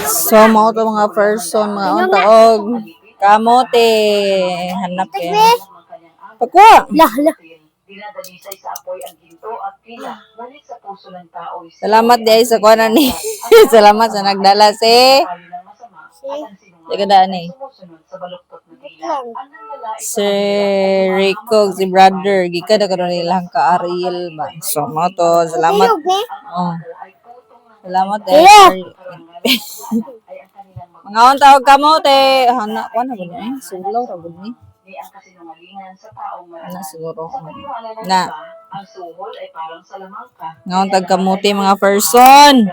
So, mao to mga person, mga untaog. Kamote. Hanapin. Pakwa. Lah. Salamat di ay sa kuanan ni. Salamat sa nagdala si. Teka daan ni. Si Rico, si brother. Gika na karon nilang ka Ariel ba. So, mao to. Salamat. Oh. Salamat eh. Mga untawag kamote. Hana, ano ba niya? Sulaw ra gud ni. Ana siguro. Na. Nga untag kamote mga person.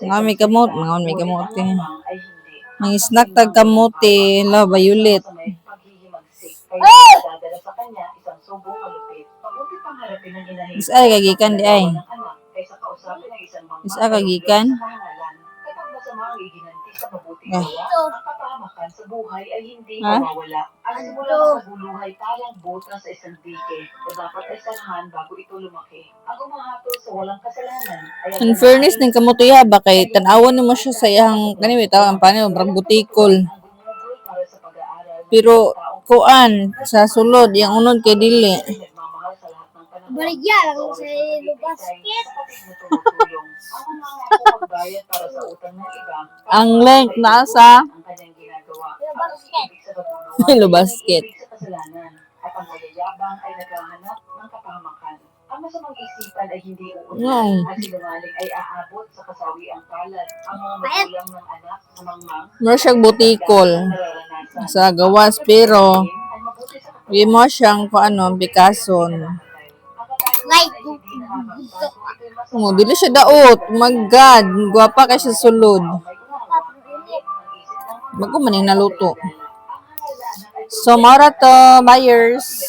Mga may kamote. May snack tag kamote. La, violet. Isa kagikan di ay. Isa kagikan. Ha? In fairness ng kamutuya ba kay tanawan mo siya sa iyang kanimi tawag paano brag butikol. Pero kuan sa sulod yang unod kay dili. Baligya lang sa basket. Ang length nasa Hello basket. Meron siyang butikol sa gawas pero di mo siyang paano bikason. Like Dili siya daot. Oh my God. Guwapa kay siya sulod. Bago man yung naluto. So, mara to, buyers.